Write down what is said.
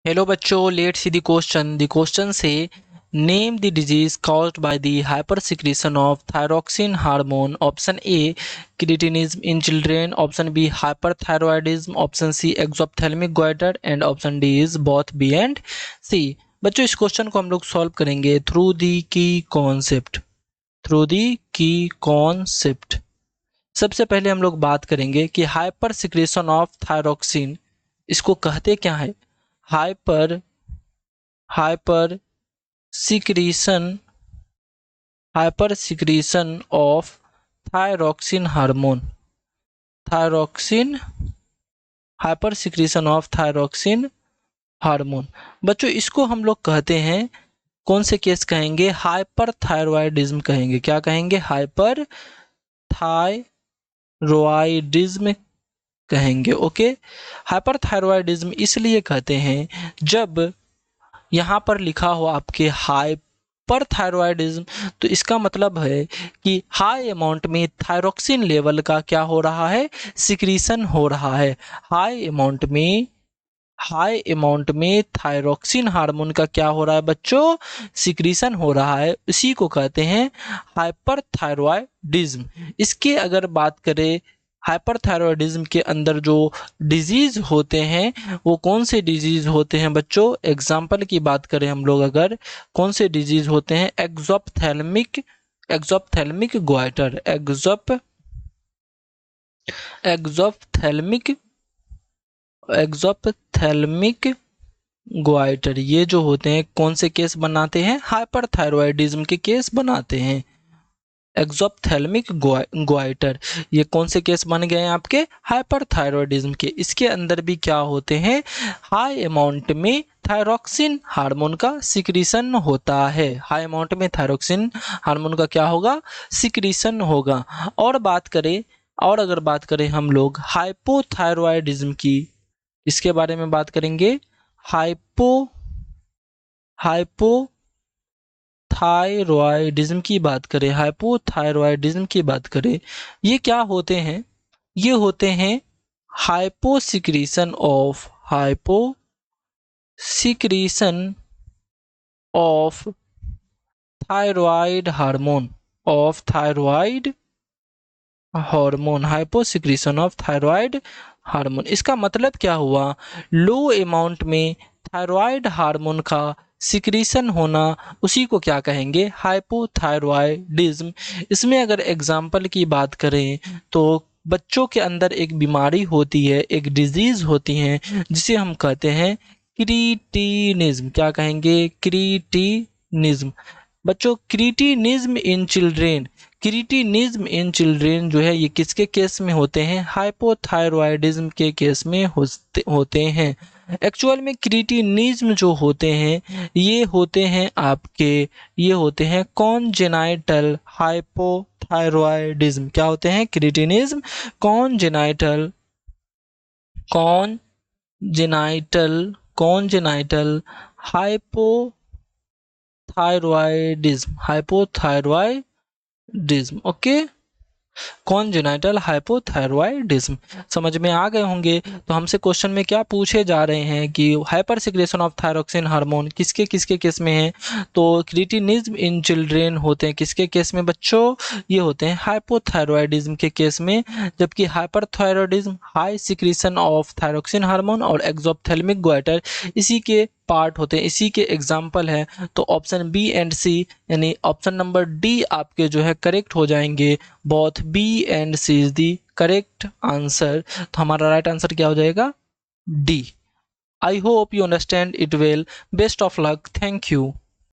Hello बच्चों, let's see the question. The question say name the disease caused by the hypersecretion of thyroxine hormone. Option A cretinism in children, option B hyperthyroidism, option C exophthalmic goitre and option D is both B and C. बच्चों, इस question को हम लोग solve करेंगे through the की concept. सबसे पहले हम लोग बात करेंगे कि हाइपर सिक्रेशन ऑफ थायरोक्सिन इसको कहते क्या है। Hyper hyper secretion of thyroxine hormone. Hyper secretion of thyroxine hormone. बच्चों, इसको हम लोग कहते हैं, कौन से केस कहेंगे? हाइपर थायरॉयडिज्म कहेंगे। क्या कहेंगे? हाइपर थायरॉयडिज्म कहेंगे। ओके, हाइपर थायरॉयडिज्म इसलिए कहते हैं जब यहाँ पर लिखा हो आपके हाइपर थायरॉयडिज्म, तो इसका मतलब है कि हाई अमाउंट में थायरोक्सिन लेवल का क्या हो रहा है? सिक्रीशन हो रहा है। हाई अमाउंट में थायरोक्सिन हार्मोन का क्या हो रहा है बच्चों? सिक्रीशन हो रहा है। इसी को कहते हैं हाइपरथायरॉयडिज्म। इसके अगर बात करें, हाइपरथायरॉयडिज्म के अंदर जो डिजीज होते हैं वो कौन से डिजीज होते हैं बच्चों? एग्जाम्पल की बात करें हम लोग, अगर कौन से डिजीज होते हैं? एक्सोप्थेल्मिक गोइटर, एक्सोप्थेल्मिक गोइटर, ये जो होते हैं कौन से केस बनाते हैं? हाइपरथायरॉयडिज्म के केस बनाते हैं। एक्सोप्थेल्मिक गोइटर, ये कौन से केस बन गए हैं आपके? हाइपरथायरॉयडिज्म के। इसके अंदर भी क्या होते हैं? हाई अमाउंट में थायरोक्सिन हार्मोन का सिक्रीशन होता है। हाई अमाउंट में थायरोक्सिन हार्मोन का क्या होगा? सिक्रीशन होगा। और अगर बात करें हम लोग हाइपोथायरॉयडिज्म की, इसके बारे में बात करेंगे। हाइपोथायरॉयडिज्म की बात करें, ये क्या होते हैं? ये होते हैं hyposecretion of thyroid hormone, hyposecretion of thyroid hormone. इसका मतलब क्या हुआ? लो अमाउंट में थायरॉयड हार्मोन का सिक्रीशन होना, उसी को क्या कहेंगे? हाइपोथायरॉयडिज्म। इसमें अगर एग्जाम्पल की बात करें तो बच्चों के अंदर एक बीमारी होती है, एक डिजीज होती है, जिसे हम कहते हैं क्रीटिनिज्म। क्या कहेंगे? क्रीटिनिज्म। बच्चों, क्रीटिनिज्म इन चिल्ड्रेन जो है, ये किसके केस में होते हैं? हाइपोथायरॉयडिज्म के केस में होते हैं। एक्चुअल में क्रीटिनिज्म जो होते हैं, ये होते हैं कॉन्जेनाइटल हाइपोथायरॉयडिज्म। क्या होते हैं? Cretinism congenital hypothyroidism. Okay, congenital hypothyroidism. समझ में आ गए होंगे। तो हमसे क्वेश्चन में क्या पूछे जा रहे हैं कि hyper secretion of thyroxine hormone किसके किसके केस में है? तो क्रीटिनिज्म इन चिल्ड्रेन होते हैं किसके केस में बच्चों? ये होते हैं हाइपोथायरॉयडिज्म के केस में। जबकि hyperthyroidism high secretion of thyroxine hormone और एक्सोप्थेल्मिक गोइटर इसी के पार्ट होते हैं, इसी के एग्जाम्पल है। तो ऑप्शन बी एंड सी, यानी ऑप्शन नंबर डी आपके जो है करेक्ट हो जाएंगे। Both B and C is the correct answer. तो हमारा राइट आंसर क्या हो जाएगा? D. I hope you understand it well. Best of luck. Thank you.